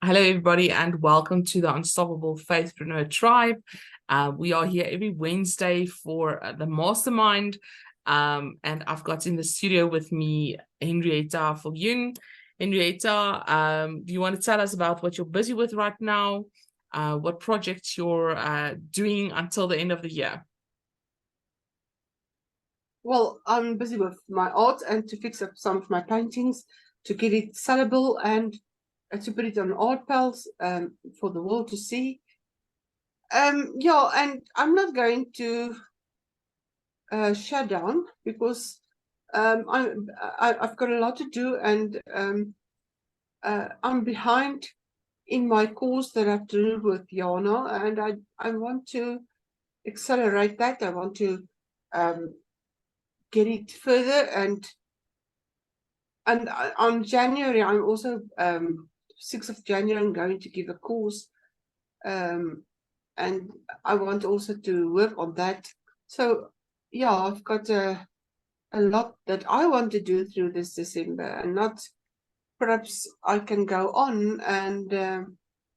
Hello, everybody, and welcome to the Unstoppable Faithpreneur Tribe. We are here every Wednesday for the Mastermind, and I've got in the studio with me Henrietta Viljoen. Henrietta, do you want to tell us about what you're busy with right now, what projects you're doing until the end of the year? Well, I'm busy with my art and to fix up some of my paintings to get it sellable and to put it on art pals for the world to see. Yeah, and I'm not going to shut down because I've got a lot to do, and I'm behind in my course that I have to do with Jana, and I want to accelerate that. I want to get it further, and on January, I'm also 6th of January, I'm going to give a course, and I want also to work on that. So yeah, I've got a lot that I want to do through this December, and not perhaps I can go on, and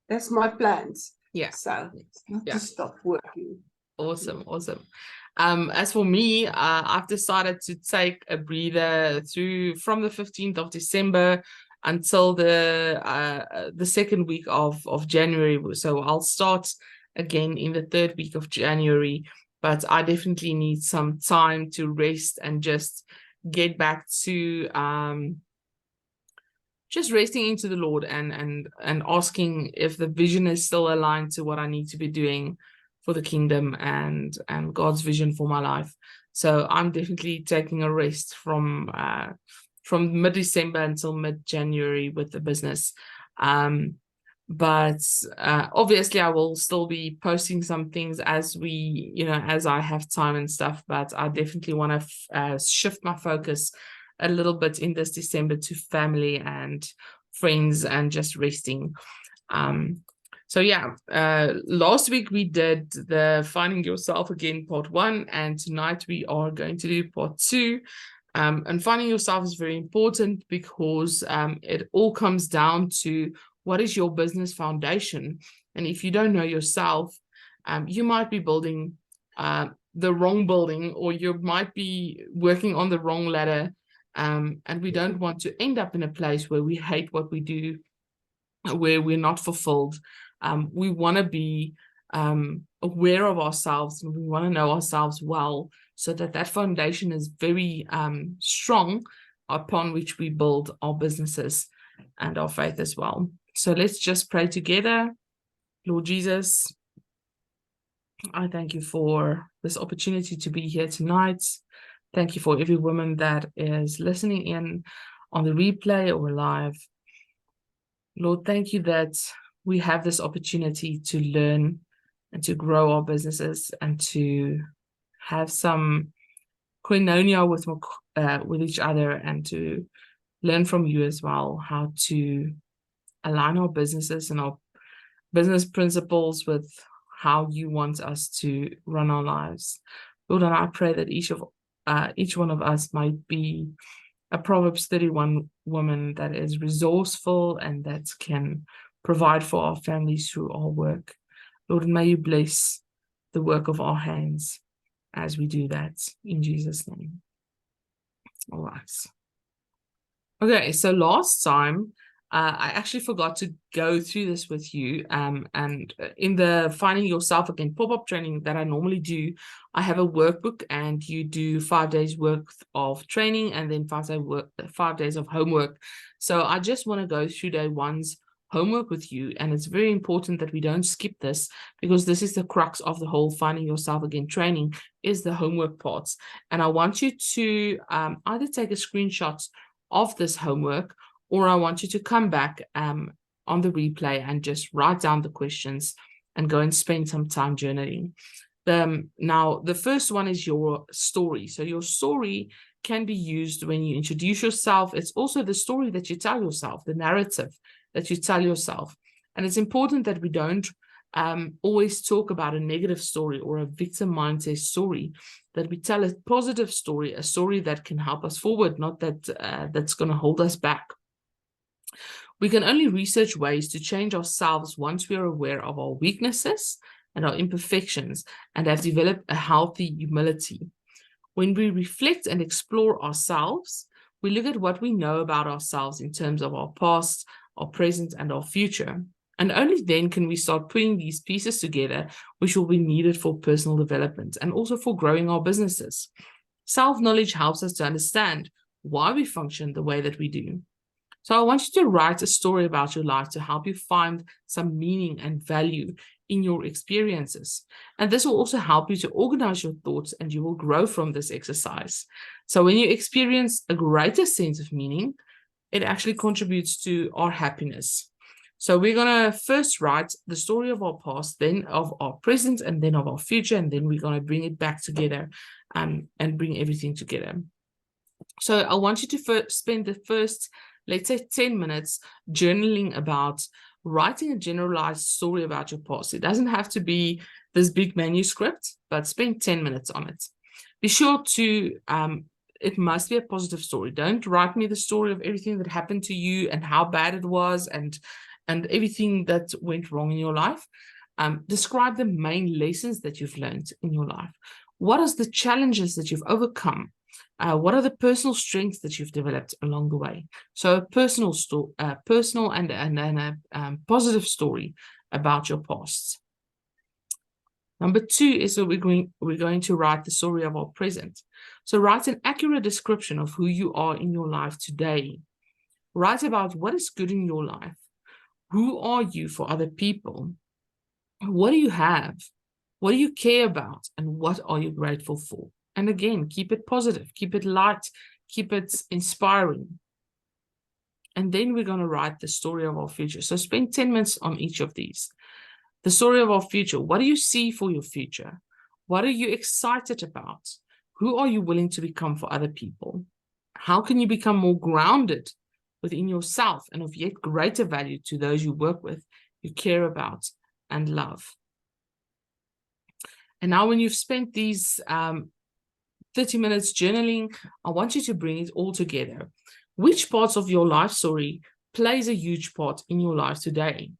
that's my plans. Yeah. So not to stop working. Awesome. As for me, I've decided to take a breather from the 15th of December until the second week of January. So I'll start again in the third week of January, but I definitely need some time to rest and just get back to just resting into the Lord and asking if the vision is still aligned to what I need to be doing for the kingdom and God's vision for my life. So I'm definitely taking a rest from mid-December until mid-January with the business. But obviously I will still be posting some things as I have time and stuff, but I definitely want to shift my focus a little bit in this December to family and friends and just resting. So yeah, last week we did the Finding Yourself Again part 1, and tonight we are going to do part 2. And finding yourself is very important because it all comes down to what is your business foundation. And if you don't know yourself, you might be building the wrong building, or you might be working on the wrong ladder. And we don't want to end up in a place where we hate what we do, where we're not fulfilled. We want to be aware of ourselves, and we want to know ourselves well, so that foundation is very strong upon which we build our businesses and our faith as well. So let's just pray together. Lord Jesus, I thank you for this opportunity to be here tonight. Thank you for every woman that is listening in on the replay or live. Lord, thank you that we have this opportunity to learn and to grow our businesses and to have some koinonia with each other, and to learn from you as well how to align our businesses and our business principles with how you want us to run our lives. Lord, and I pray that each one of us might be a Proverbs 31 woman that is resourceful and that can provide for our families through our work. Lord, may you bless the work of our hands as we do that, in Jesus' name. All right. Okay, so last time, I actually forgot to go through this with you. And in the Finding Yourself Again pop-up training that I normally do, I have a workbook, and you do 5 days worth of training and then 5 days of homework. So I just want to go through day one's homework with you, and it's very important that we don't skip this, because this is the crux of the whole Finding Yourself Again training, is the homework parts. And I want you to either take a screenshot of this homework, or I want you to come back on the replay and just write down the questions and go and spend some time journaling. Now, the first one is your story. So your story can be used when you introduce yourself. It's also the story that you tell yourself, the narrative that you tell yourself. And it's important that we don't always talk about a negative story or a victim mindset story, that we tell a positive story, a story that can help us forward, not that that's going to hold us back. We can only research ways to change ourselves once we are aware of our weaknesses and our imperfections and have developed a healthy humility. When we reflect and explore ourselves, we look at what we know about ourselves in terms of our past, our present, and our future. And only then can we start putting these pieces together, which will be needed for personal development and also for growing our businesses. Self-knowledge helps us to understand why we function the way that we do. So I want you to write a story about your life to help you find some meaning and value in your experiences. And this will also help you to organize your thoughts, and you will grow from this exercise. So when you experience a greater sense of meaning, it actually contributes to our happiness. So we're going to first write the story of our past, then of our present, and then of our future, and then we're going to bring it back together and bring everything together. So I want you to spend the first, let's say, 10 minutes journaling about writing a generalized story about your past. It doesn't have to be this big manuscript, but spend 10 minutes on it. Be sure to, it must be a positive story. Don't write me the story of everything that happened to you and how bad it was and everything that went wrong in your life. Describe the main lessons that you've learned in your life. What are the challenges that you've overcome? What are the personal strengths that you've developed along the way? So a personal story, personal and a positive story about your past. Number 2 is that we're going to write the story of our present. So write an accurate description of who you are in your life today. Write about what is good in your life. Who are you for other people? What do you have? What do you care about? And what are you grateful for? And again, keep it positive, keep it light, keep it inspiring. And then we're going to write the story of our future. So spend 10 minutes on each of these. The story of our future. What do you see for your future? What are you excited about? Who are you willing to become for other people? How can you become more grounded within yourself and of yet greater value to those you work with, you care about, and love? And now when you've spent these 30 minutes journaling, I want you to bring it all together. Which parts of your life story plays a huge part in your life today?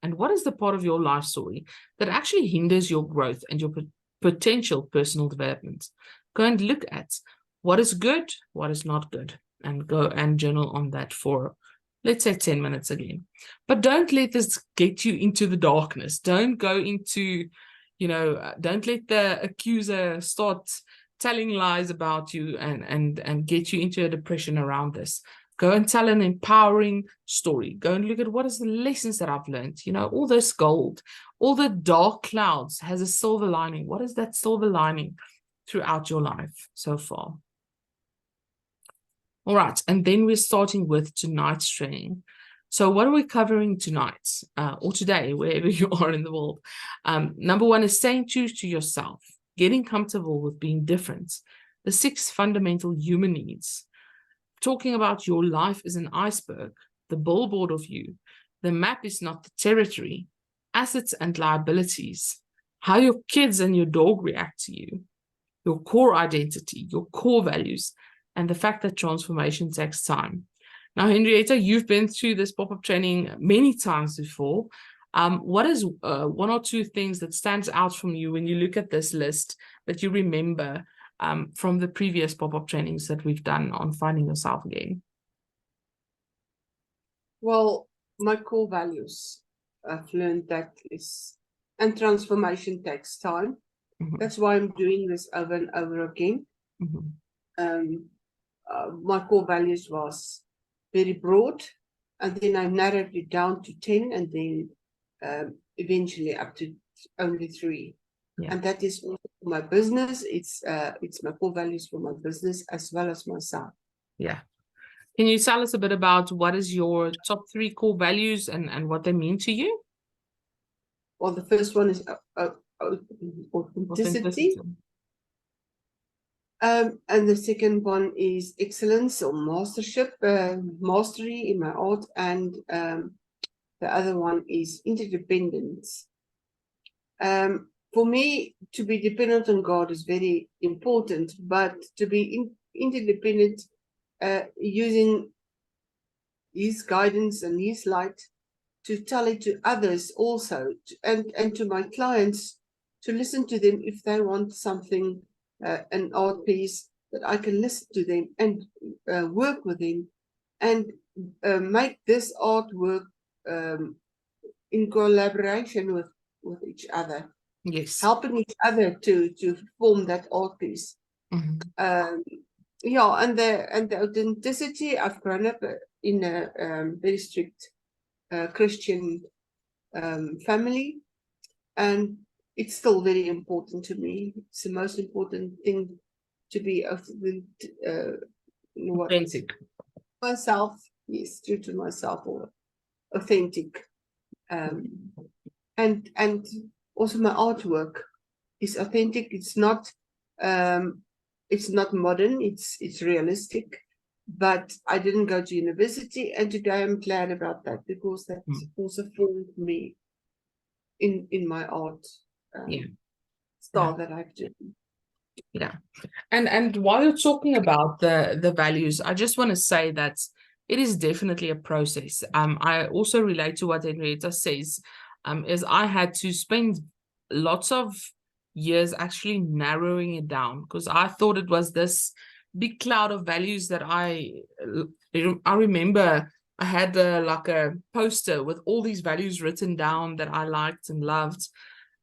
And what is the part of your life story that actually hinders your growth and your potential personal development? Go and look at what is good, what is not good, and go and journal on that for, let's say, 10 minutes again. But don't let this get you into the darkness. Don't go into, don't let the accuser start telling lies about you and get you into a depression around this. Go and tell an empowering story. Go and look at what is the lessons that I've learned. All this gold, all the dark clouds has a silver lining. What is that silver lining throughout your life so far? All right, and then we're starting with tonight's training. So what are we covering tonight or today, wherever you are in the world? Number 1 is staying true to yourself, getting comfortable with being different. The 6 fundamental human needs. Talking about your life is an iceberg, the billboard of you. The map is not the territory. Assets and liabilities. How your kids and your dog react to you. Your core identity, your core values, and the fact that transformation takes time. Now, Henrietta, you've been through this pop-up training many times before. What is 1 or 2 things that stands out from you when you look at this list that you remember from the previous pop-up trainings that we've done on finding yourself again? Well, my core values, I've learned that and transformation takes time. That's why I'm doing this over and over again. My core values was very broad, and then I narrowed it down to 10, and then eventually up to only 3. Yeah. And that is for my business. It's my core values for my business as well as myself. Yeah. Can you tell us a bit about what is your top 3 core values and what they mean to you? Well, the first one is authenticity. And the second one is excellence or mastership, mastery in my art, and the other one is interdependence. For me, to be dependent on God is very important, but to be interdependent, using his guidance and his light, to tell it to others also, and to my clients, to listen to them if they want something, an art piece, that I can listen to them and work with them and make this artwork in collaboration with each other, Yes. helping each other to form that art piece. Yeah, and the authenticity. I've grown up in a very strict Christian family, and it's still very important to me. It's the most important thing to be Authentic. Myself, yes, true to myself, or authentic. And also my artwork is authentic. It's not modern, it's realistic. But I didn't go to university, and today I'm glad about that, because that also formed me in my art style that I've done. Yeah. And while you're talking about the values, I just want to say that it is definitely a process. I also relate to what Henrietta says, is I had to spend lots of years actually narrowing it down, because I thought it was this big cloud of values that I remember I had like a poster with all these values written down that I liked and loved.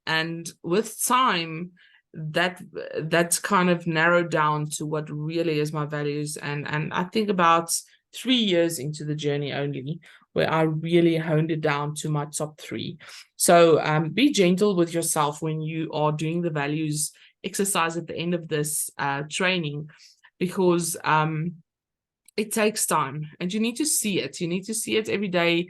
And with time, that's kind of narrowed down to what really is my values. And I think about 3 years into the journey only, where I really honed it down to my top 3. So be gentle with yourself when you are doing the values exercise at the end of this training, because it takes time, and you need to see it. You need to see it every day.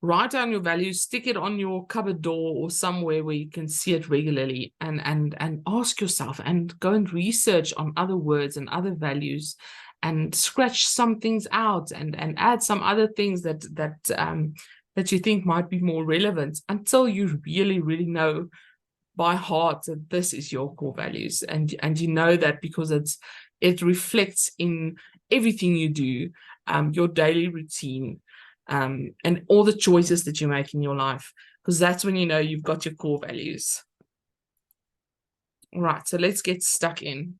Write down your values, stick it on your cupboard door or somewhere where you can see it regularly, and ask yourself, and go and research on other words and other values, and scratch some things out, and add some other things that you think might be more relevant, until you really know by heart that this is your core values, and you know that because it reflects in everything you do, your daily routine, and all the choices that you make in your life, because that's when you know you've got your core values. All right, so let's get stuck in.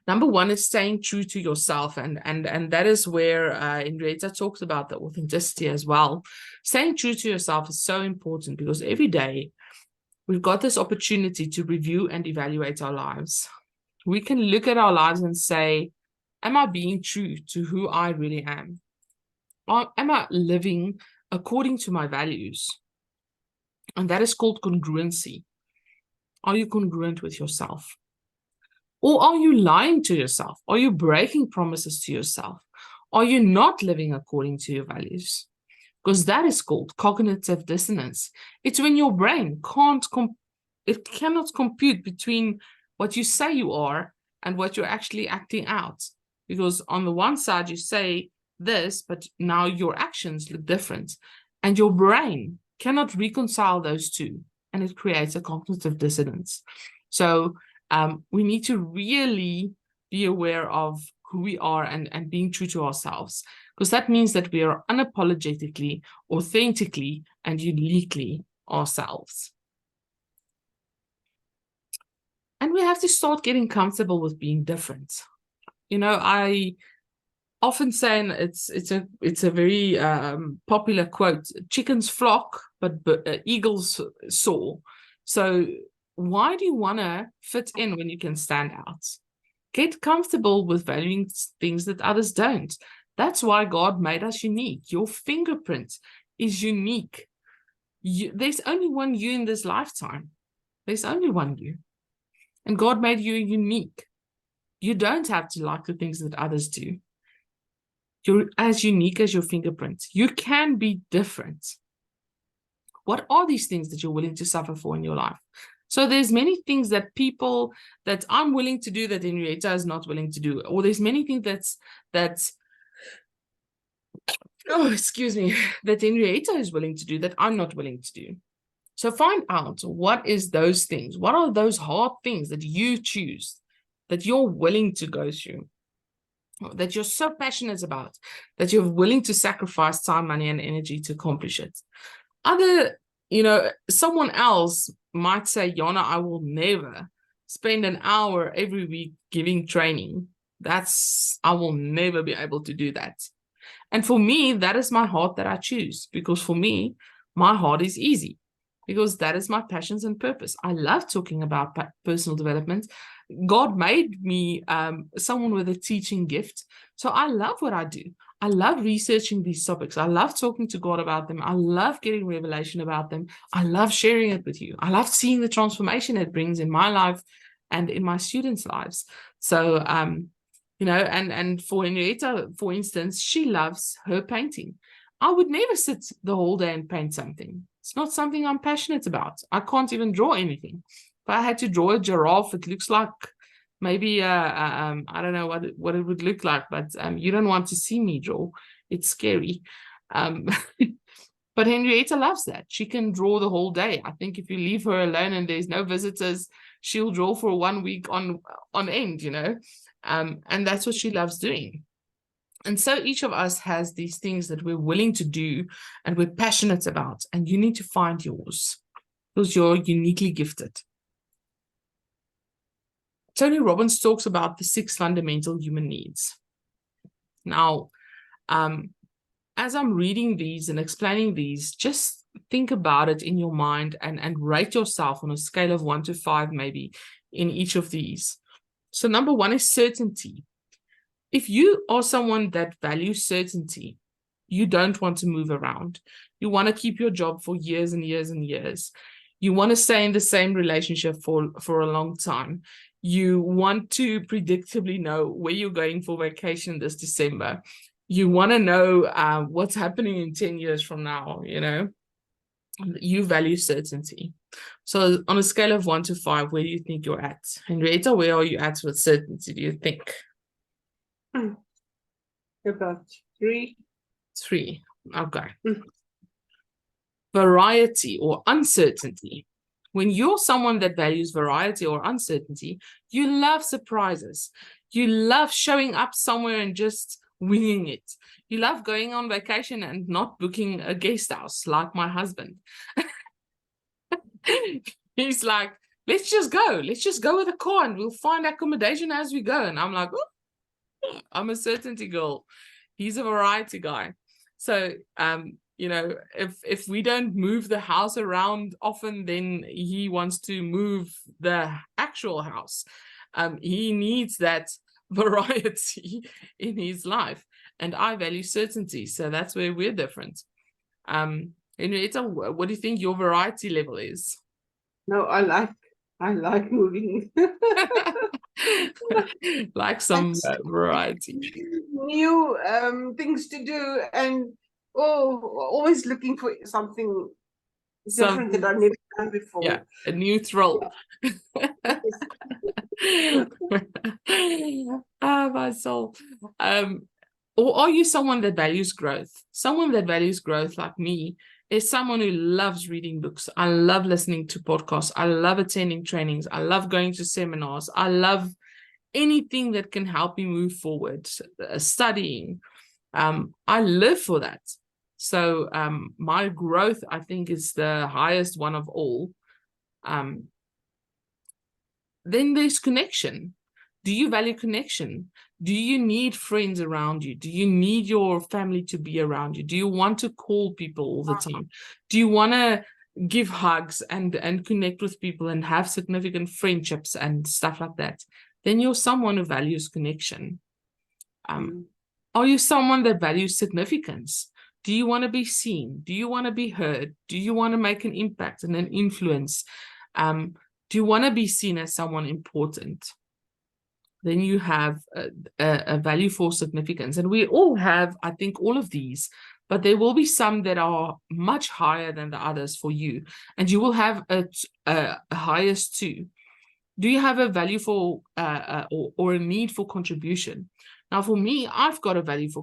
Number 1 is staying true to yourself, and that is where Henrietta talks about the authenticity as well. Staying true to yourself is so important, because every day we've got this opportunity to review and evaluate our lives. We can look at our lives and say, am I being true to who I really am? Or am I living according to my values? And that is called congruency. Are you congruent with yourself? Or are you lying to yourself? Are you breaking promises to yourself? Are you not living according to your values? Because that is called cognitive dissonance. It's when your brain cannot compute between what you say you are and what you're actually acting out. Because on the one side you say this, but now your actions look different, and your brain cannot reconcile those two, and it creates a cognitive dissonance. So we need to really be aware of who we are, and being true to ourselves, because that means that we are unapologetically, authentically, and uniquely ourselves. And we have to start getting comfortable with being different. You know, I often say, and it's a very popular quote: chickens flock, but eagles soar. So why do you want to fit in when you can stand out? Get comfortable with valuing things that others don't. That's why God made us unique. Your fingerprint is unique. There's only one you in this lifetime. There's only one you. And God made you unique. You don't have to like the things that others do. You're as unique as your fingerprint. You can be different. What are these things that you're willing to suffer for in your life? So there's many things that I'm willing to do that Henrietta is not willing to do. Or there's many things that Henrietta is willing to do that I'm not willing to do. So find out, what is those things? What are those hard things that you choose, that you're willing to go through? that you're so passionate about that you're willing to sacrifice time, money, and energy to accomplish it. Someone else might say, Yana, I will never spend an hour every week giving training. I will never be able to do that. And for me, that is my heart that I choose, because for me, my heart is easy, because that is my passions and purpose. I love talking about personal development. God made me someone with a teaching gift. So I love what I do. I love researching these topics. I love talking to God about them. I love getting revelation about them. I love sharing it with you. I love seeing the transformation it brings in my life and in my students' lives. So, and for Henrietta, for instance, she loves her painting. I would never sit the whole day and paint something. It's not something I'm passionate about. I can't even draw anything. If I had to draw a giraffe, it looks like maybe I don't know what it would look like, but you don't want to see me draw. It's scary. But Henrietta loves that. She can draw the whole day. I think if you leave her alone and there's no visitors, she'll draw for 1 week on end, and that's what she loves doing. And so each of us has these things that we're willing to do and we're passionate about, and you need to find yours because you're uniquely gifted. Tony Robbins talks about the 6 fundamental human needs. Now, as I'm reading these and explaining these, just think about it in your mind and rate yourself on a scale of 1 to 5, maybe, in each of these. So number 1 is certainty. If you are someone that values certainty, you don't want to move around. You want to keep your job for years and years and years. You want to stay in the same relationship for a long time. You want to predictably know where you're going for vacation this December. You want to know what's happening in 10 years from now, You value certainty. So on a scale of 1 to 5, where do you think you're at? Henrietta, where are you at with certainty, do you think? About 3. 3. Okay. Variety or uncertainty. When you're someone that values variety or uncertainty, you love surprises. You love showing up somewhere and just winging it. You love going on vacation and not booking a guest house like my husband. He's like, let's just go. Let's just go with a car and we'll find accommodation as we go. And I'm like, oh, I'm a certainty girl. He's a variety guy. So, if we don't move the house around often, then he wants to move the actual house. He needs that variety in his life, and I value certainty. So that's where we're different. Henrietta, what do you think your variety level is? No, I like moving. Like some variety. New things to do, and always looking for something different that I've never done before. Yeah, a new thrill. My soul. Or are you someone that values growth? Someone that values growth like me is someone who loves reading books. I love listening to podcasts. I love attending trainings. I love going to seminars. I love anything that can help me move forward, studying. I live for that. So my growth, I think, is the highest one of all. Then there's connection. Do you value connection? Do you need friends around you? Do you need your family to be around you? Do you want to call people all the time? Do you want to give hugs and connect with people and have significant friendships and stuff like that? Then you're someone who values connection. Are you someone that values significance? Do you want to be seen? Do you want to be heard? Do you want to make an impact and an influence? Do you want to be seen as someone important? Then you have a value for significance. And we all have, I think, all of these, but there will be some that are much higher than the others for you. And you will have a highest too. Do you have a value for or a need for contribution? Now, for me, I've got a value for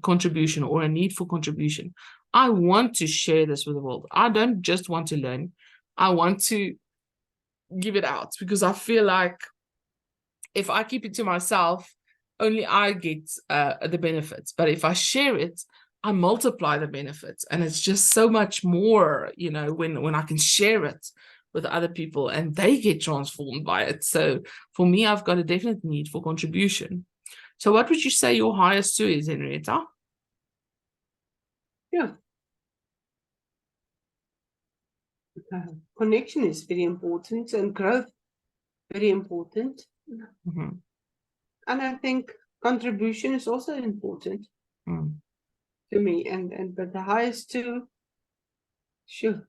contribution or a need for contribution. I want to share this with the world. I don't just want to learn. I want to give it out because I feel like if I keep it to myself, only I get the benefits. But if I share it, I multiply the benefits, and it's just so much more, you know, when I can share it with other people and they get transformed by it. So for me, I've got a definite need for contribution. So what would you say your highest two is, Henrietta? Yeah. Connection is very important, and growth very important. Mm-hmm. And I think contribution is also important to me. But the highest two, sure,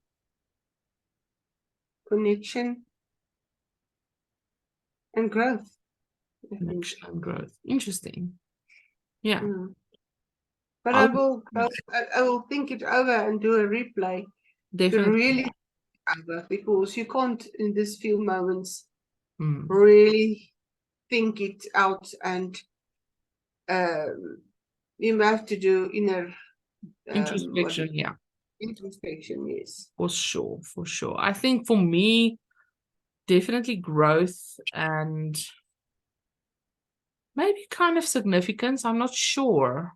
connection and growth. Connection and growth. Interesting. Yeah. But I will think it over and do a replay definitely. to really over, because you can't in these few moments Mm. really think it out, and you have to do inner Introspection, yeah. Introspection, yes. For sure, for sure. I think for me, definitely growth and maybe kind of significance. I'm not sure.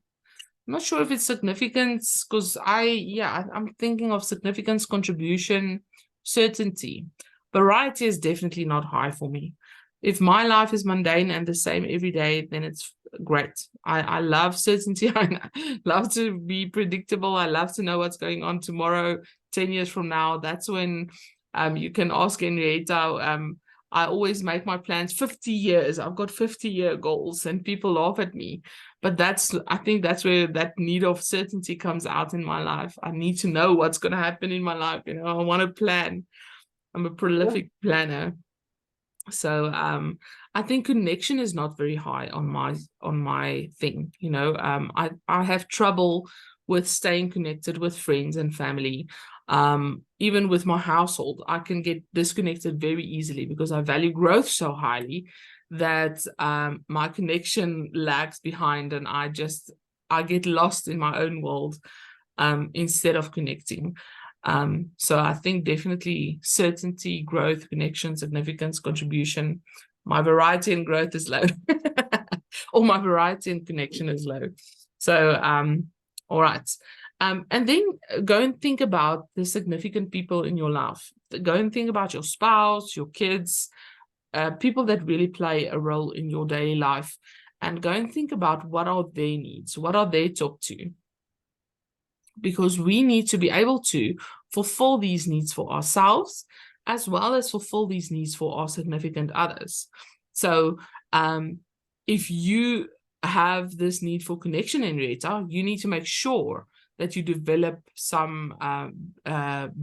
I'm not sure if it's significance, because I'm thinking of significance, contribution, certainty. Variety is definitely not high for me. If my life is mundane and the same every day, then it's great. I love certainty. I love to be predictable. I love to know what's going on tomorrow, 10 years from now. That's when you can ask Henrietta. I always make my plans 50 years. I've got 50-year goals, and people laugh at me. But I think that's where that need of certainty comes out in my life. I need to know what's going to happen in my life. You know, I want to plan. I'm a prolific planner. So I think connection is not very high on my thing. You know, I have trouble with staying connected with friends and family. Even with my household, I can get disconnected very easily because I value growth so highly that my connection lags behind, and I get lost in my own world instead of connecting. So I think definitely certainty, growth, connection, significance, contribution. My variety and growth is low, or my variety and connection is low. So, all right. And then go and think about the significant people in your life. Go and think about your spouse, your kids, people that really play a role in your daily life, and go and think about what are their needs, what are they top two. Because we need to be able to fulfill these needs for ourselves, as well as fulfill these needs for our significant others. So if you have this need for connection, Henrietta, you need to make sure that you develop some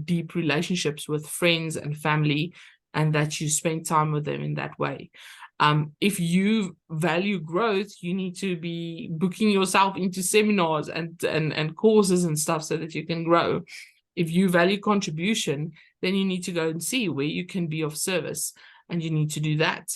deep relationships with friends and family, and that you spend time with them in that way. If you value growth, you need to be booking yourself into seminars and courses and stuff so that you can grow. If you value contribution, then you need to go and see where you can be of service, and you need to do that.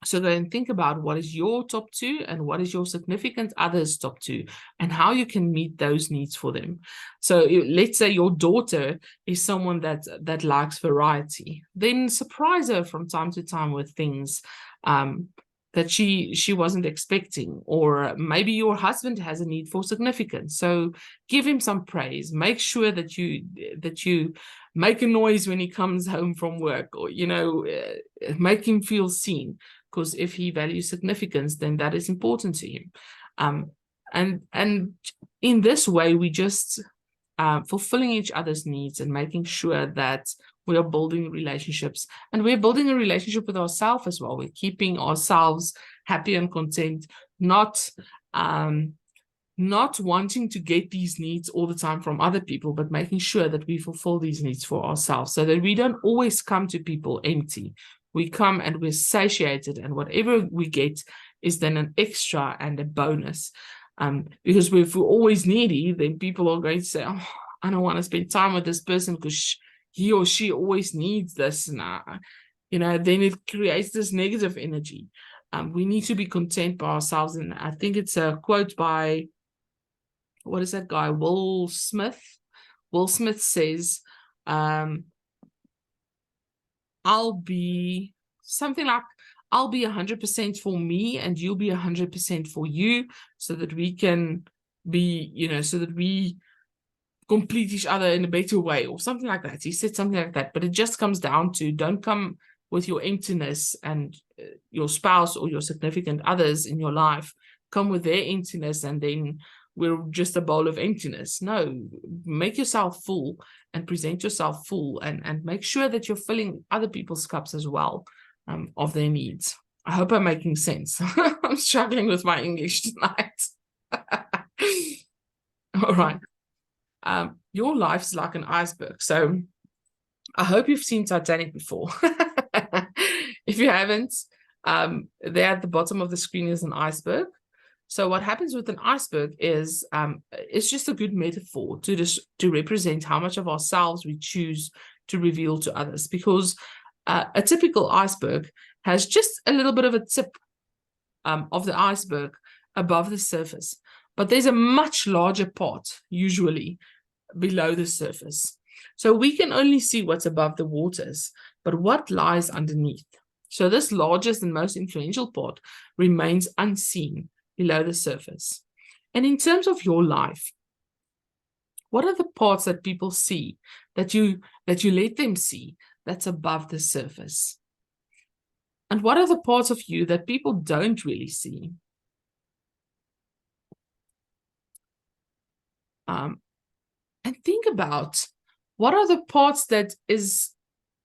So go and think about what is your top two and what is your significant other's top two, and how you can meet those needs for them. So let's say your daughter is someone that likes variety, then surprise her from time to time with things that she wasn't expecting. Or maybe your husband has a need for significance, so give him some praise. Make sure that you make a noise when he comes home from work, or make him feel seen. Because if he values significance, then that is important to him. And in this way, we just fulfilling each other's needs and making sure that we are building relationships, and we're building a relationship with ourselves as well. We're keeping ourselves happy and content, not wanting to get these needs all the time from other people, but making sure that we fulfill these needs for ourselves, so that we don't always come to people empty. We come and we're satiated, and whatever we get is then an extra and a bonus. Because if we're always needy, then people are going to say, oh, I don't want to spend time with this person because he or she always needs this. Then it creates this negative energy. We need to be content by ourselves. And I think it's a quote by, what is that guy? Will Smith. Will Smith says, I'll be something like, I'll be 100% for me and you'll be 100% for you, so that we can be, so that we complete each other in a better way, or something like that. He said something like that, but it just comes down to, don't come with your emptiness and your spouse or your significant others in your life come with their emptiness and then we're just a bowl of emptiness. No, make yourself full and present yourself full, and make sure that you're filling other people's cups as well, of their needs. I hope I'm making sense. I'm struggling with my English tonight. All right. Your life is like an iceberg. So I hope you've seen Titanic before. If you haven't, there at the bottom of the screen is an iceberg. So what happens with an iceberg is, it's just a good metaphor to represent how much of ourselves we choose to reveal to others, because a typical iceberg has just a little bit of a tip of the iceberg above the surface, but there's a much larger part usually below the surface. So we can only see what's above the waters, but what lies underneath? So this largest and most influential part remains unseen below the surface. And in terms of your life, what are the parts that people see, that you let them see, that's above the surface? And what are the parts of you that people don't really see? And think about, what are the parts that is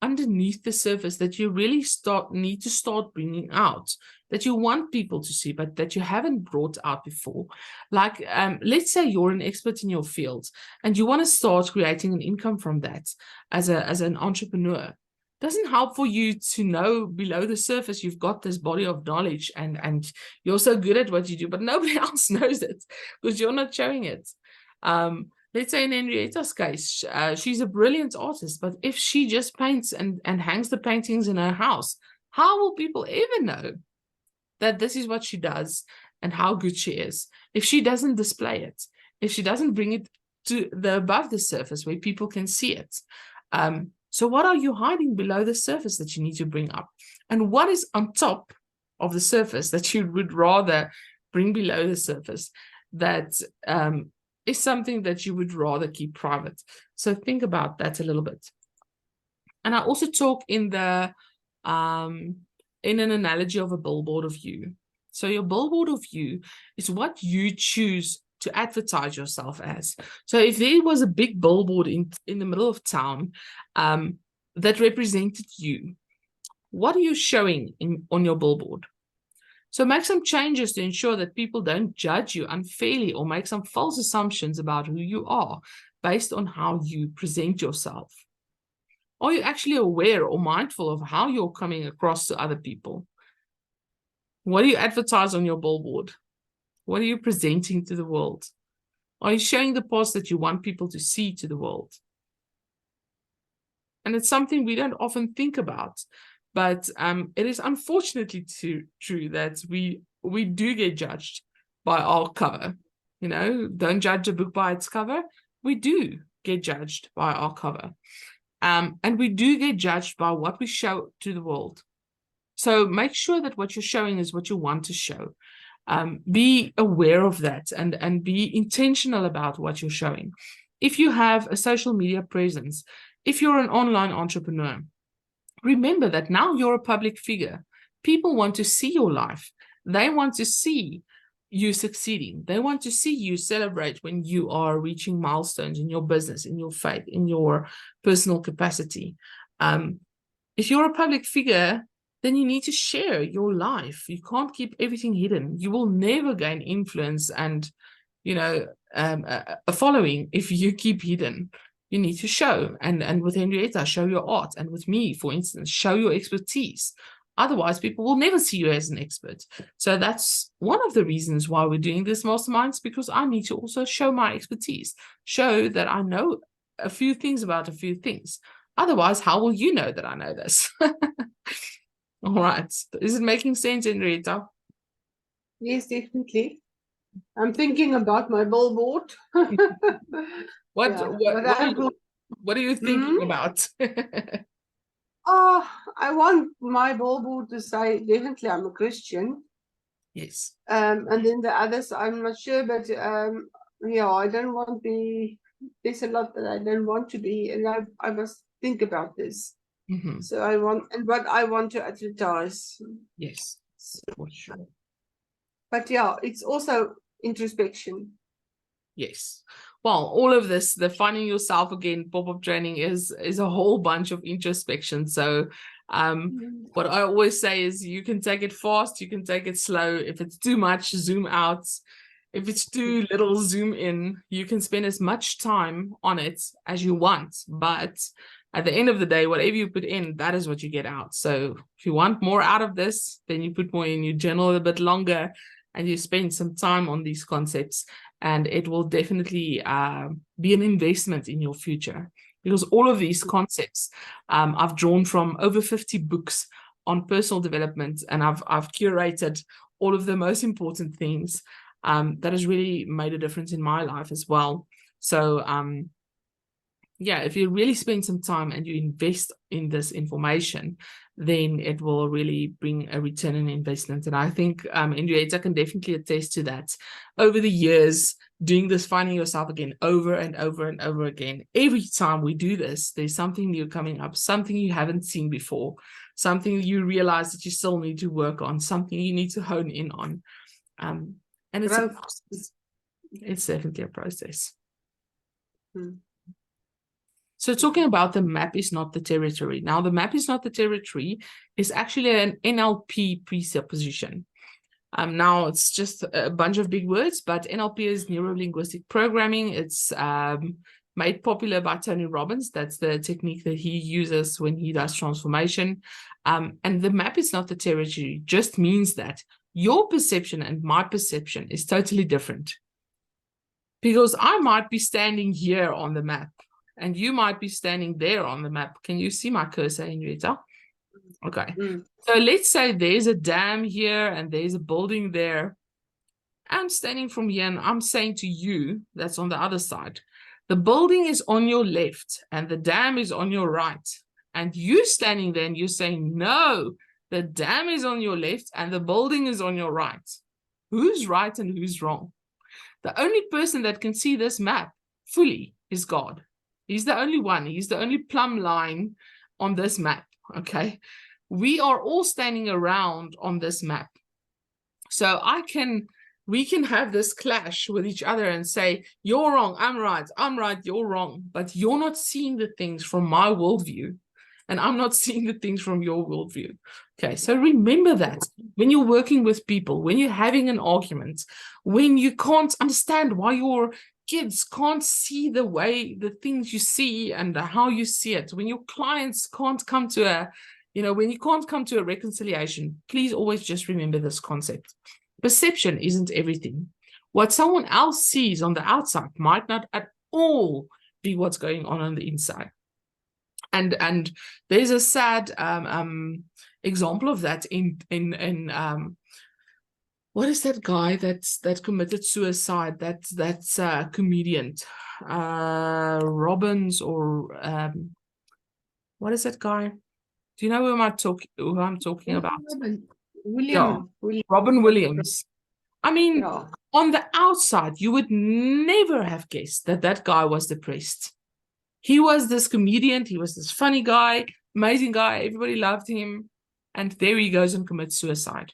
underneath the surface that you really need to start bringing out, that you want people to see, but that you haven't brought out before? Like, let's say you're an expert in your field and you want to start creating an income from that as an entrepreneur. It doesn't help for you to know below the surface you've got this body of knowledge and you're so good at what you do, but nobody else knows it because you're not showing it. Let's say in Henrietta's case, she's a brilliant artist, but if she just paints and hangs the paintings in her house, how will people ever know that this is what she does and how good she is if she doesn't display it, if she doesn't bring it to the above the surface where people can see it? So what are you hiding below the surface that you need to bring up? And what is on top of the surface that you would rather bring below the surface, that is something that you would rather keep private? So think about that a little bit. And I also talk in the in an analogy of a billboard of you. So your billboard of you is what you choose to advertise yourself as. So if there was a big billboard in the middle of town that represented you, what are you showing on your billboard? So make some changes to ensure that people don't judge you unfairly or make some false assumptions about who you are based on how you present yourself. Are you actually aware or mindful of how you're coming across to other people? What do you advertise on your billboard? What are you presenting to the world? Are you showing the parts that you want people to see to the world? And it's something we don't often think about, but it is unfortunately true that we do get judged by our cover. Don't judge a book by its cover. We do get judged by our cover. And we do get judged by what we show to the world. So make sure that what you're showing is what you want to show. Be aware of that and be intentional about what you're showing. If you have a social media presence, if you're an online entrepreneur, remember that now you're a public figure. People want to see your life. They want to see you succeeding. They want to see you celebrate when you are reaching milestones in your business, in your faith, in your personal capacity. If you're a public figure, then you need to share your life. You can't keep everything hidden. You will never gain influence and, a following if you keep hidden. You need to show. And with Henrietta, show your art. And with me, for instance, show your expertise. Otherwise, people will never see you as an expert. So that's one of the reasons why we're doing this masterminds, because I need to also show my expertise, show that I know a few things about a few things. Otherwise, how will you know that I know this? All right. Is it making sense, Henrietta? Yes, definitely. I'm thinking about my billboard. What are you thinking about? I want my billboard to say definitely I'm a Christian. Yes. And then the others I'm not sure, but yeah, I don't want to be, there's a lot that I don't want to be, and I must think about this. Mm-hmm. So I want, and what I want to advertise. Yes, for sure. But yeah, it's also introspection. Yes. Well, all of this, the finding yourself again pop-up training is a whole bunch of introspection. So what I always say is you can take it fast, you can take it slow. If it's too much, zoom out. If it's too little, zoom in. You can spend as much time on it as you want. But at the end of the day, whatever you put in, that is what you get out. So if you want more out of this, then you put more in, you journal a bit longer, and you spend some time on these concepts. And it will definitely be an investment in your future, because all of these concepts I've drawn from over 50 books on personal development, and I've curated all of the most important things that has really made a difference in my life as well. So yeah, if you really spend some time and you invest in this information, then it will really bring a return on investment. And I think Henrietta can definitely attest to that. Over the years, doing this, finding yourself again over and over and over again, every time we do this, there's something new coming up, something you haven't seen before, something you realize that you still need to work on, something you need to hone in on. And it's a process. It's definitely a process. So talking about the map is not the territory. Now, the map is not the territory is actually an NLP presupposition. Now, it's just a bunch of big words, but NLP is neuro-linguistic programming. It's made popular by Tony Robbins. That's the technique that he uses when he does transformation. And the map is not the territory, just means that your perception and my perception is totally different. Because I might be standing here on the map, and you might be standing there on the map. Can you see my cursor, Henrietta? Okay. So let's say there's a dam here and there's a building there. I'm standing from here and I'm saying to you, that's on the other side, the building is on your left and the dam is on your right. And you standing there and you're saying, no, the dam is on your left and the building is on your right. Who's right and who's wrong? The only person that can see this map fully is God. He's the only one. He's the only plumb line on this map, okay? We are all standing around on this map. So we can have this clash with each other and say, you're wrong, I'm right, you're wrong. But you're not seeing the things from my worldview, and I'm not seeing the things from your worldview. Okay, so remember that when you're working with people, when you're having an argument, when you can't understand why your kids can't see the things you see and how you see it, when your clients can't come to when you can't come to a reconciliation, please always just remember this concept. Perception isn't everything. What someone else sees on the outside might not at all be what's going on the inside. And there's a sad example of that in what is that guy that committed suicide? That's a comedian, Robbins, or what is that guy? Do you know who I'm talking about? William. Robin Williams. I mean, on the outside, you would never have guessed that guy was depressed. He was this comedian. He was this funny guy, amazing guy. Everybody loved him. And there he goes and commits suicide.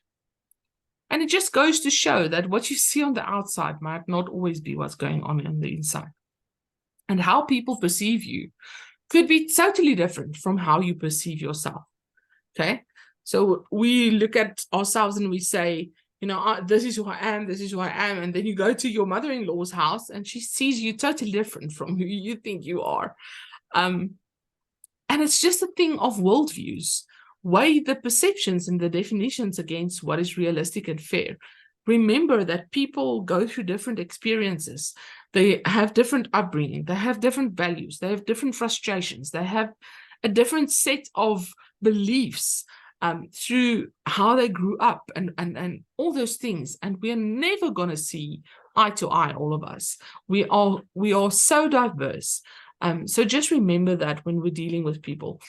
And it just goes to show that what you see on the outside might not always be what's going on the inside. And how people perceive you could be totally different from how you perceive yourself. Okay? So we look at ourselves and we say, this is who I am, this is who I am. And then you go to your mother-in-law's house and she sees you totally different from who you think you are. And it's just a thing of worldviews. Weigh the perceptions and the definitions against what is realistic and fair. Remember that people go through different experiences. They have different upbringing. They have different values. They have different frustrations. They have a different set of beliefs through how they grew up and all those things. And we are never going to see eye to eye, all of us. We are so diverse. So just remember that when we're dealing with people.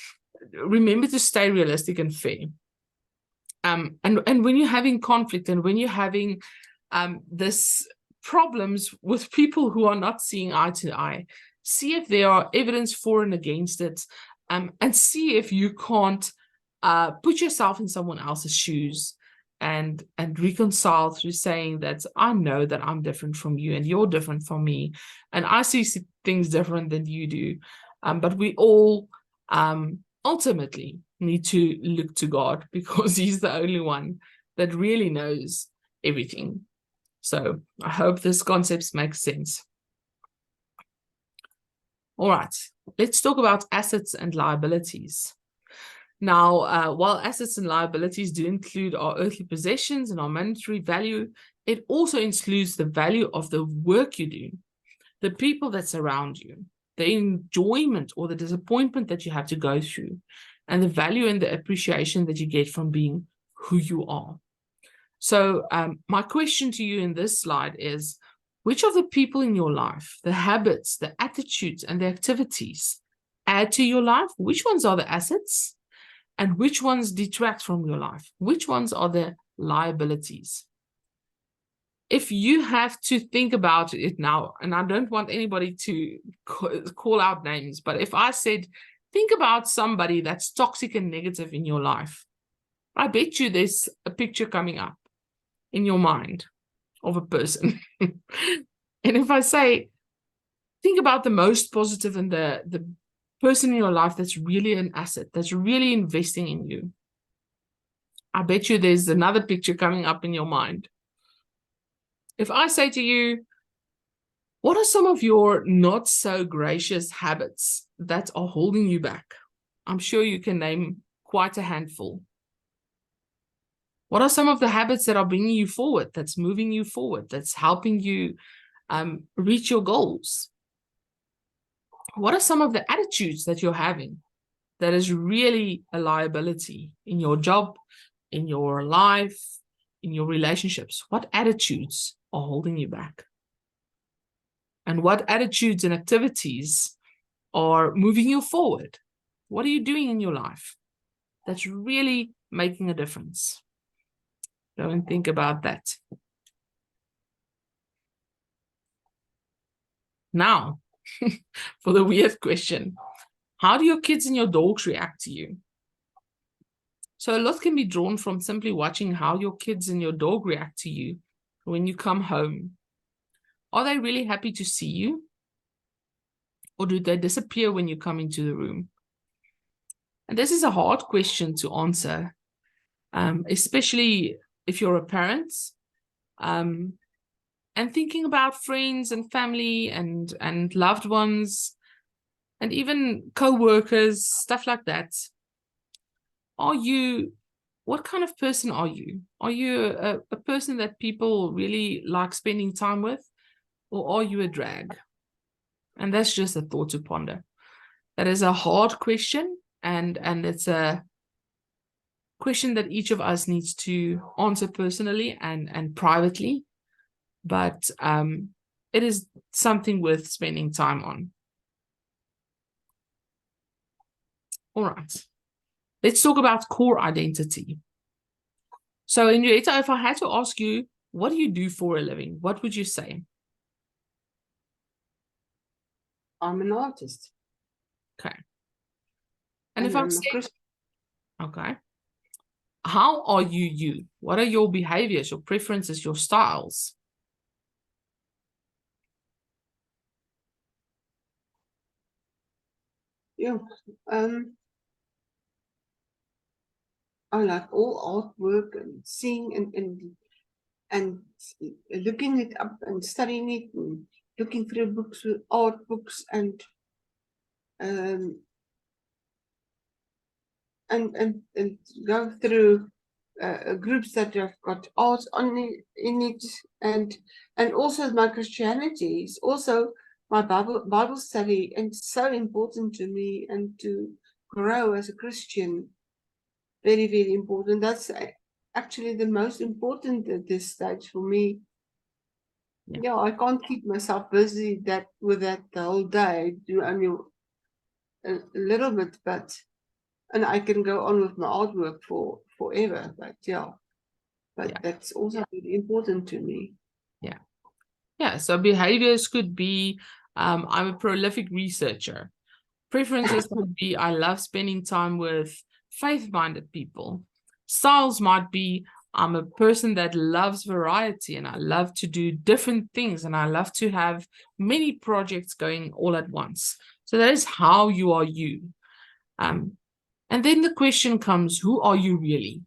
remember to stay realistic and fair. And when you're having conflict and when you're having this problems with people who are not seeing eye to eye, see if there are evidence for and against it, and see if you can't put yourself in someone else's shoes and reconcile through saying that I know that I'm different from you and you're different from me, and I see things different than you do, but we all ultimately need to look to God, because he's the only one that really knows everything. So I hope this concept makes sense. All right, let's talk about assets and liabilities. Now, while assets and liabilities do include our earthly possessions and our monetary value, it also includes the value of the work you do, the people that surround you, the enjoyment or the disappointment that you have to go through, and the value and the appreciation that you get from being who you are. So my question to you in this slide is, which of the people in your life, the habits, the attitudes, and the activities add to your life? Which ones are the assets? And which ones detract from your life? Which ones are the liabilities? If you have to think about it now, and I don't want anybody to call out names, but if I said, think about somebody that's toxic and negative in your life, I bet you there's a picture coming up in your mind of a person. And if I say, think about the most positive and the person in your life that's really an asset, that's really investing in you, I bet you there's another picture coming up in your mind. If I say to you, what are some of your not so gracious habits that are holding you back? I'm sure you can name quite a handful. What are some of the habits that are bringing you forward, that's moving you forward, that's helping you reach your goals? What are some of the attitudes that you're having that is really a liability in your job, in your life, in your relationships? What attitudes are holding you back? And what attitudes and activities are moving you forward? What are you doing in your life that's really making a difference? Go and think about that. Now, for the weird question, how do your kids and your dogs react to you? So a lot can be drawn from simply watching how your kids and your dog react to you when you come home. Are they really happy to see you? Or do they disappear when you come into the room? And this is a hard question to answer, especially if you're a parent, and thinking about friends and family and loved ones, and even co-workers, stuff like that. What kind of person are you? Are you a person that people really like spending time with? Or are you a drag? And that's just a thought to ponder. That is a hard question, and it's a question that each of us needs to answer personally and privately. But it is something worth spending time on. All right. Let's talk about core identity. So, Henrietta, if I had to ask you, what do you do for a living? What would you say? I'm an artist. Okay. And if I'm saying, okay, how are you? What are your behaviors, your preferences, your styles? Yeah, I like all artwork and seeing and looking it up and studying it and looking through books, art books, and go through groups that have got art in it, and also my Christianity is also my Bible study, and it's so important to me and to grow as a Christian. Very, very important. That's actually the most important at this stage for me. Yeah, I can't keep myself busy with that the whole day. I do only a little bit, but and I can go on with my artwork for forever. But yeah, but Yeah. that's also really important to me. Yeah. Yeah. So behaviors could be, I'm a prolific researcher. Preferences would be, I love spending time with faith-minded people. Styles might be, I'm a person that loves variety and I love to do different things and I love to have many projects going all at once. So that is how you are you. And then the question comes, who are you really?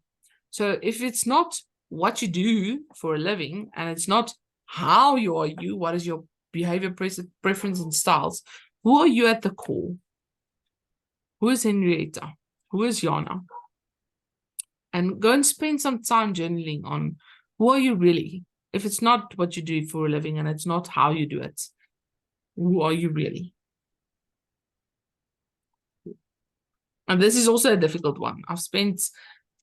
So if it's not what you do for a living and it's not how you are you, what is your behavior, preference, and styles, who are you at the core? Who is Henrietta? Who is Jana? And go and spend some time journaling on who are you really? If it's not what you do for a living and it's not how you do it, who are you really? And this is also a difficult one. I've spent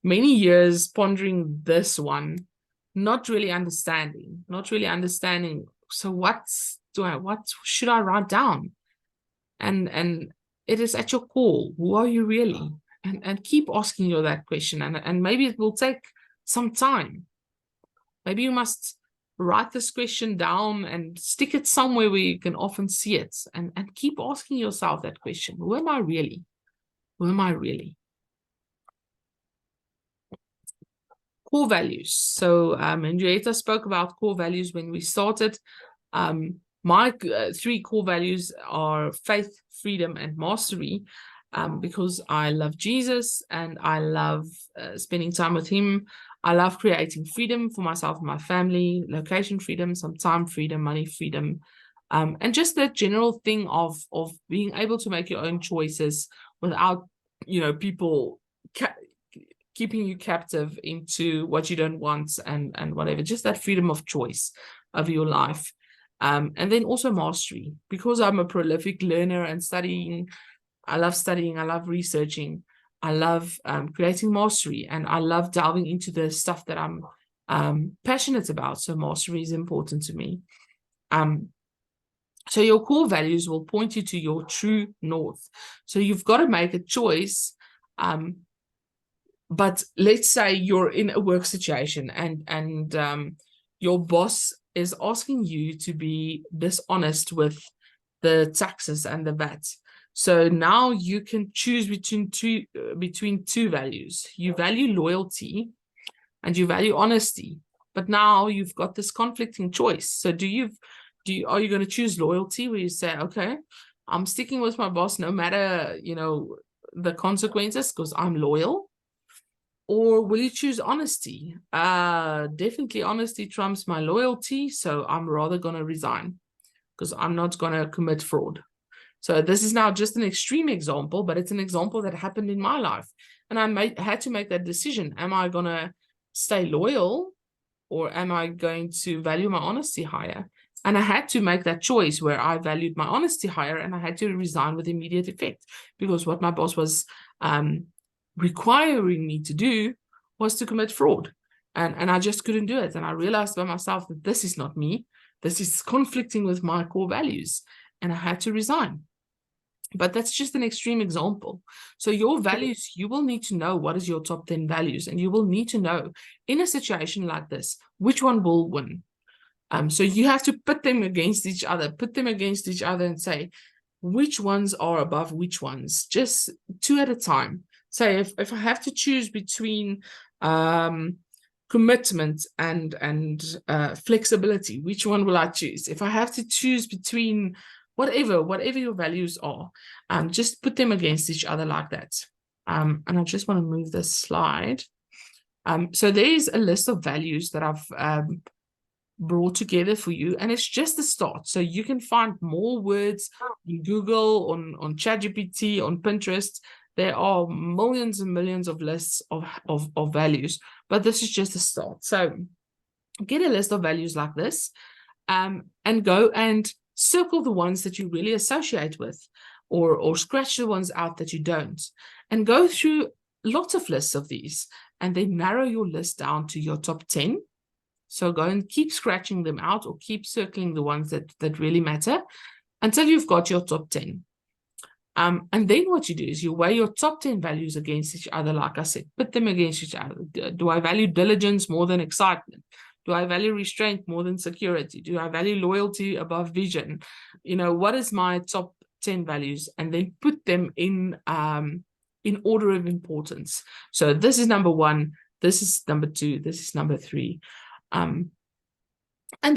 many years pondering this one, not really understanding. So what should I write down? And it is at your core. Who are you really? And keep asking you that question. And maybe it will take some time. Maybe you must write this question down and stick it somewhere where you can often see it. And keep asking yourself that question. Who am I really? Who am I really? Core values. So Henrietta spoke about core values when we started. My 3 core values are faith, freedom, and mastery, because I love Jesus and I love spending time with him. I love creating freedom for myself and my family, location freedom, some time freedom, money freedom, and just that general thing of being able to make your own choices without, people keeping you captive into what you don't want and whatever, just that freedom of choice of your life. And then also mastery, because I'm a prolific learner and studying, I love researching, I love creating mastery, and I love delving into the stuff that I'm passionate about. So mastery is important to me. So your core values will point you to your true north. So you've got to make a choice. But let's say you're in a work situation and your boss is asking you to be dishonest with the taxes and the VAT. So now you can choose between two values. You value loyalty and you value honesty. But now you've got this conflicting choice. So are you going to choose loyalty, where you say, okay, I'm sticking with my boss no matter, the consequences, because I'm loyal? Or will you choose honesty? Definitely honesty trumps my loyalty, so I'm rather going to resign because I'm not going to commit fraud. So this is now just an extreme example, but it's an example that happened in my life. And I had to make that decision. Am I going to stay loyal, or am I going to value my honesty higher? And I had to make that choice where I valued my honesty higher, and I had to resign with immediate effect, because what my boss was requiring me to do was to commit fraud. And I just couldn't do it. And I realized by myself that this is not me. This is conflicting with my core values. And I had to resign. But that's just an extreme example. So your values, you will need to know what is your top 10 values. And you will need to know, in a situation like this, which one will win. So you have to put them against each other and say, which ones are above which ones, just 2 at a time. Say, if I have to choose between commitment and flexibility, which one will I choose? If I have to choose between whatever your values are, just put them against each other like that. And I just want to move this slide. So there's a list of values that I've brought together for you, and it's just a start. So you can find more words in Google, on ChatGPT, on Pinterest. There are millions and millions of lists of values, but this is just a start. So get a list of values like this, and go and circle the ones that you really associate with, or scratch the ones out that you don't, and go through lots of lists of these, and then narrow your list down to your top 10. So go and keep scratching them out, or keep circling the ones that really matter, until you've got your top 10. And then what you do is you weigh your top 10 values against each other. Like I said, put them against each other. Do I value diligence more than excitement? Do I value restraint more than security? Do I value loyalty above vision? What is my top 10 values? And then put them in order of importance. So this is number 1, this is number 2, this is number 3. And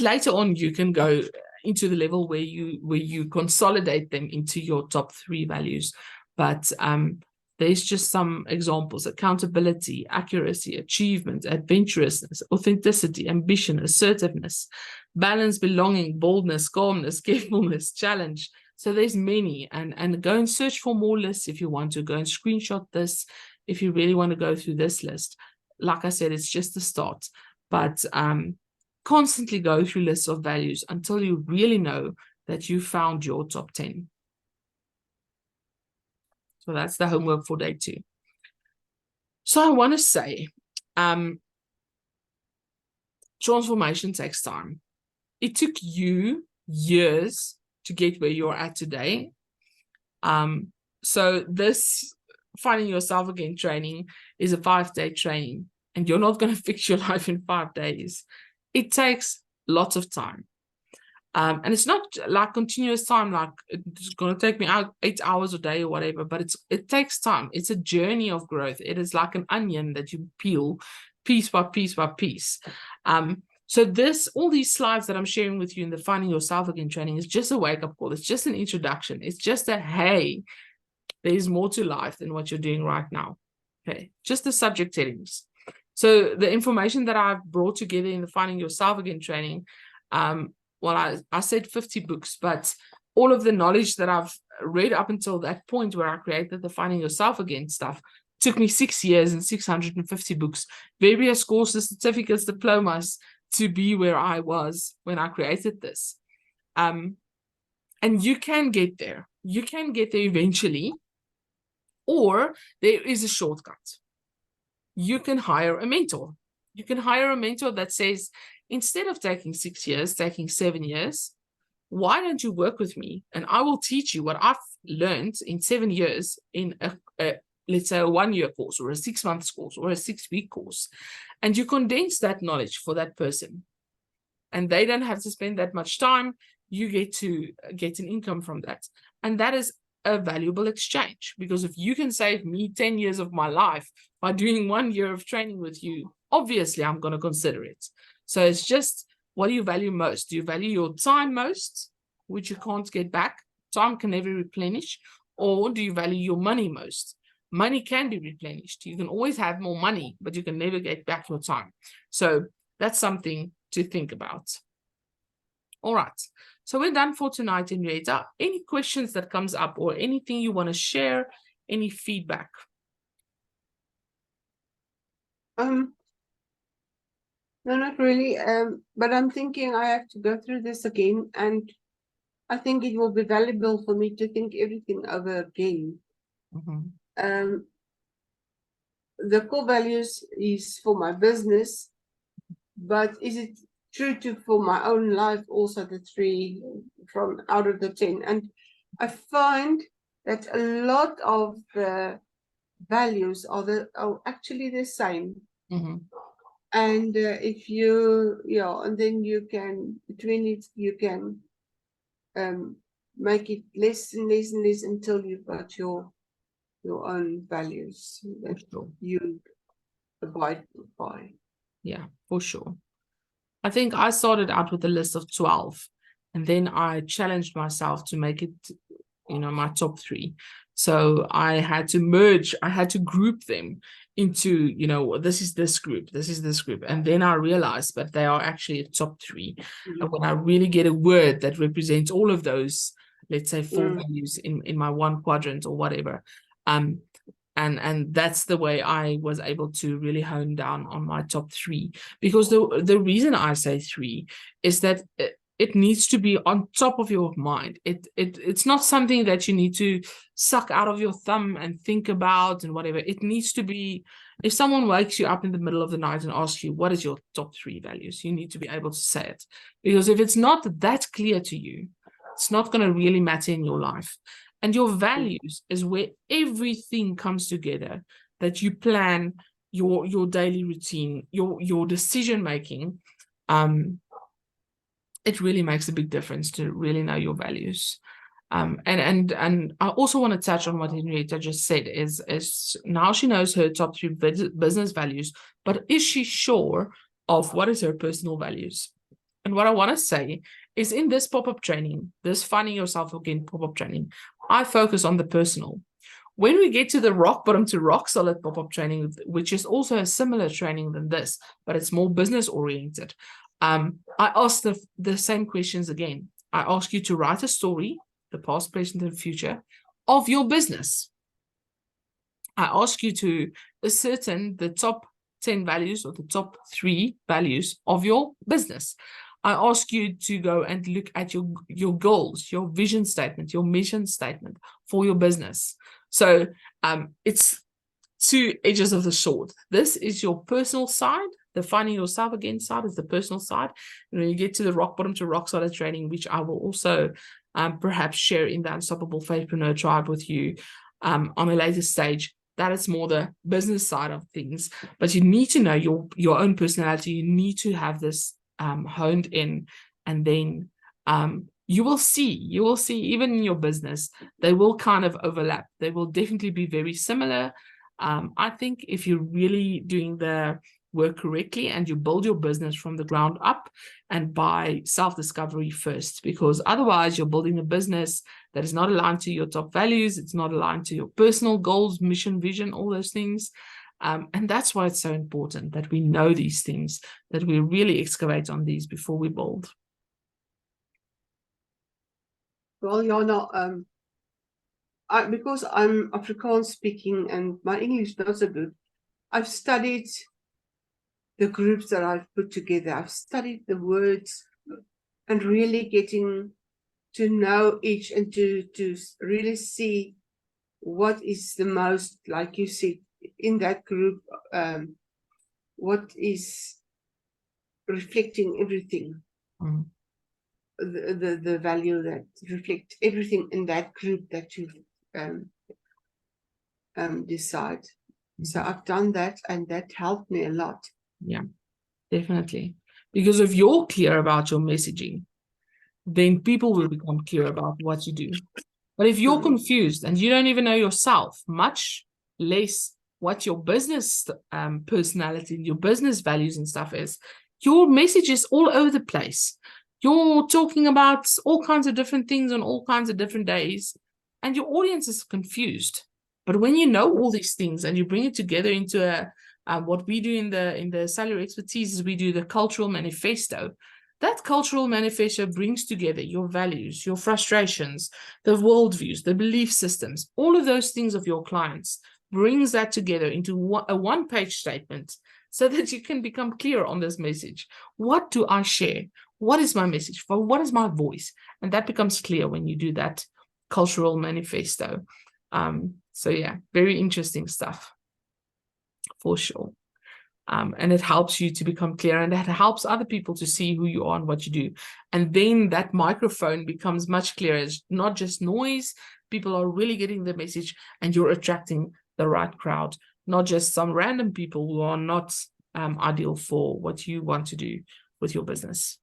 later on, you can go into the level where you consolidate them into your top 3 values. But there's just some examples: accountability, accuracy, achievement, adventurousness, authenticity, ambition, assertiveness, balance, belonging, boldness, calmness, carefulness, challenge. So there's many, and go and search for more lists if you want to. Go and screenshot this if you really want to go through this list. Like I said, it's just the start, but constantly go through lists of values until you really know that you found your top 10. So that's the homework for day 2. So I want to say, transformation takes time. It took you years to get where you're at today. So this finding yourself again training is a 5-day training, and you're not going to fix your life in 5 days. It takes lots of time. And it's not like continuous time, like it's going to take me out 8 hours a day or whatever, but it takes time. It's a journey of growth. It is like an onion that you peel piece by piece by piece. So all these slides that I'm sharing with you in the Finding Yourself Again training is just a wake-up call. It's just an introduction. It's just a, hey, there's more to life than what you're doing right now. Okay, just the subject headings. So the information that I've brought together in the Finding Yourself Again training, well, I said 50 books, but all of the knowledge that I've read up until that point where I created the Finding Yourself Again stuff took me 6 years and 650 books, various courses, certificates, diplomas, to be where I was when I created this. And you can get there. You can get there eventually, or there is a shortcut. You can hire a mentor. You can hire a mentor that says, instead of taking 6 years, taking 7 years, why don't you work with me? And I will teach you what I've learned in 7 years in let's say a 1-year course or a 6-month course or a 6-week course. And you condense that knowledge for that person. And they don't have to spend that much time. You get to get an income from that. And that is a valuable exchange, because if you can save me 10 years of my life by doing 1 year of training with you, obviously I'm going to consider it. So it's just, what do you value most? Do you value your time most, which you can't get back? Time can never replenish. Or do you value your money most? Money can be replenished. You can always have more money, but you can never get back your time. So that's something to think about. All right. So we're done for tonight, Henrietta. Any questions that comes up or anything you want to share, any feedback? No, not really. But I'm thinking I have to go through this again, and I think it will be valuable for me to think everything over again. Mm-hmm. The core values is for my business, but is it true to for my own life also, the 3 from out of the 10? And I find that a lot of the values are actually the same. Mm-hmm. And if you, and then you can, between it, you can make it less and less and less until you've got your own values that you abide by. Yeah, for sure. I think I started out with a list of 12, and then I challenged myself to make it, my top 3. So I had to merge, I had to group them into, this is this group, this is this group. And then I realized that they are actually a top 3. Mm-hmm. And when I really get a word that represents all of those, let's say 4 values in my 1 quadrant or whatever, and that's the way I was able to really hone down on my top 3. Because the reason I say 3 is that it needs to be on top of your mind. It's not something that you need to suck out of your thumb and think about and whatever. It needs to be, if someone wakes you up in the middle of the night and asks you, what is your top 3 values? You need to be able to say it. Because if it's not that clear to you, it's not going to really matter in your life. And your values is where everything comes together, that you plan your daily routine, your decision making. It really makes a big difference to really know your values. And I also want to touch on what Henrietta just said, is now she knows her top 3 business values, but is she sure of what is her personal values? And what I want to say is, in this pop-up training, this Finding Yourself Again pop-up training, I focus on the personal. When we get to the rock bottom to rock solid pop-up training, which is also a similar training than this, but it's more business oriented, I ask the same questions again. I ask you to write a story, the past, present, and future, of your business. I ask you to ascertain the top 10 values or the top 3 values of your business. I ask you to go and look at your goals, your vision statement, your mission statement for your business. So it's 2 edges of the sword. This is your personal side. The Finding Yourself Again side is the personal side. And when you get to the rock bottom to rock solid training, which I will also perhaps share in the Unstoppable Faithpreneur Tribe with you on a later stage, that is more the business side of things. But you need to know your own personality. You need to have this honed in, and then you will see even in your business, they will kind of overlap. They will definitely be very similar. I think if you're really doing the work correctly and you build your business from the ground up and by self-discovery first, because otherwise you're building a business that is not aligned to your top values. It's not aligned to your personal goals, mission, vision, all those things. And that's why it's so important that we know these things, that we really excavate on these before we build. Well, Jana, because I'm Afrikaans speaking and my English is not so good, I've studied the groups that I've put together. I've studied the words and really getting to know each and to really see what is the most, like you said, in that group, what is reflecting everything. Mm. The value that reflects everything in that group that you decide. So I've done that, and that helped me a lot. Yeah, definitely. Because if you're clear about your messaging, then people will become clear about what you do. But if you're confused and you don't even know yourself, much less what your business personality, your business values and stuff is, your message is all over the place. You're talking about all kinds of different things on all kinds of different days, and your audience is confused. But when you know all these things and you bring it together into what we do in the Cellular Expertise is we do the cultural manifesto. That cultural manifesto brings together your values, your frustrations, the worldviews, the belief systems, all of those things of your clients, brings that together into a one-page statement so that you can become clear on this message. What do I share? What is my message? For what is my voice? And that becomes clear when you do that cultural manifesto. So yeah, very interesting stuff for sure. And it helps you to become clear, and that helps other people to see who you are and what you do. And then that microphone becomes much clearer. It's not just noise. People are really getting the message, and you're attracting the right crowd, not just some random people who are not ideal for what you want to do with your business.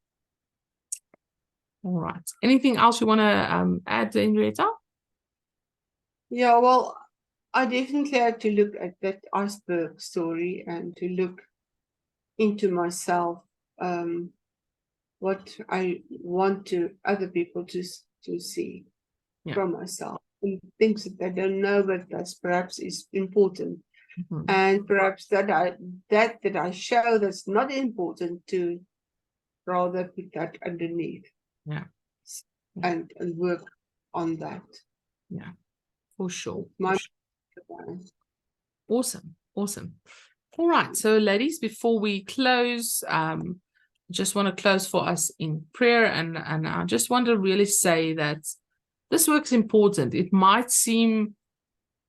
All right. Anything else you want to add, Henrietta? Yeah, well, I definitely had to look at that iceberg story and to look into myself, what I want other people to see from myself, and things that they don't know, but that's perhaps is important. Mm-hmm. And perhaps that I show that's not important to rather put that underneath. Yeah. And work on that. Yeah, for sure. Awesome. All right, so ladies, before we close, just want to close for us in prayer, and I just want to really say that this work is important. It might seem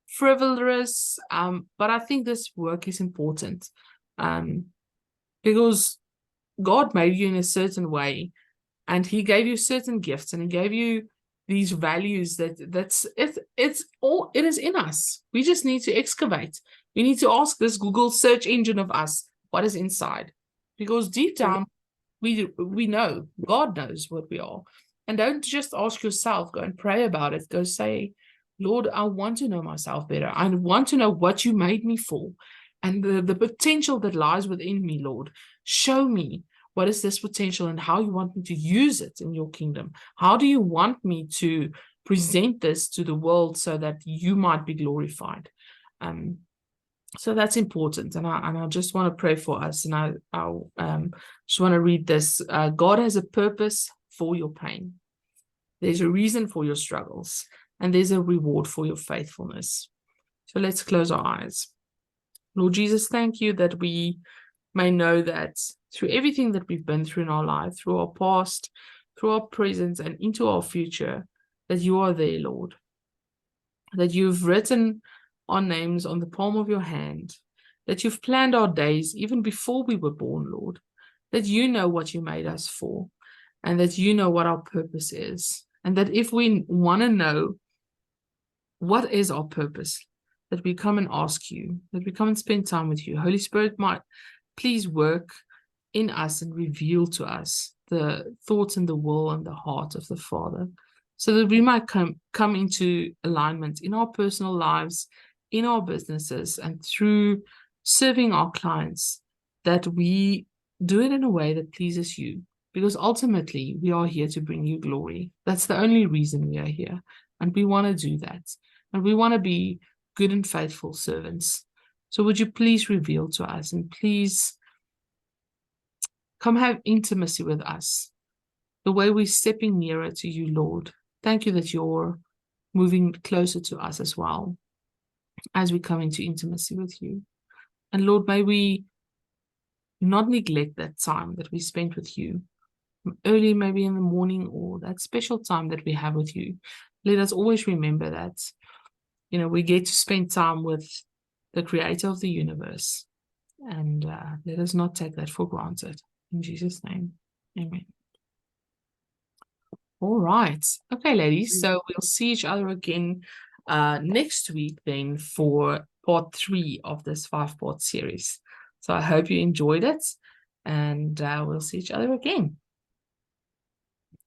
frivolous, but I think this work is important, because God made you in a certain way, and he gave you certain gifts, and he gave you these values it is in us. We just need to excavate. We need to ask this Google search engine of us what is inside, because deep down we know, God knows what we are. And don't just ask yourself, go and pray about it. Go say, Lord, I want to know myself better. I want to know what you made me for, and the potential that lies within me. Lord, show me what is this potential and how you want me to use it in your kingdom. How do you want me to present this to the world so that you might be glorified? So that's important. And I just want to pray for us. And I just want to read this. God has a purpose for your pain. There's a reason for your struggles, and there's a reward for your faithfulness. So let's close our eyes. Lord Jesus, thank you that we may know that through everything that we've been through in our life, through our past, through our present, and into our future, that you are there, Lord. That you've written our names on the palm of your hand, that you've planned our days even before we were born, Lord, that you know what you made us for, and that you know what our purpose is. And that if we want to know what is our purpose, that we come and ask you, that we come and spend time with you. Holy Spirit, might please work in us and reveal to us the thoughts and the will and the heart of the Father, so that we might come into alignment in our personal lives, in our businesses, and through serving our clients, that we do it in a way that pleases you. Because ultimately, we are here to bring you glory. That's the only reason we are here. And we want to do that. And we want to be good and faithful servants. So would you please reveal to us, and please come have intimacy with us, the way we're stepping nearer to you, Lord. Thank you that you're moving closer to us as well as we come into intimacy with you. And Lord, may we not neglect that time that we spent with you, early maybe in the morning, or that special time that we have with you. Let us always remember that, we get to spend time with the creator of the universe, and let us not take that for granted. In Jesus' name, amen. All right. Okay, ladies. So we'll see each other again next week then for part 3 of this 5-part series. So I hope you enjoyed it, and we'll see each other again.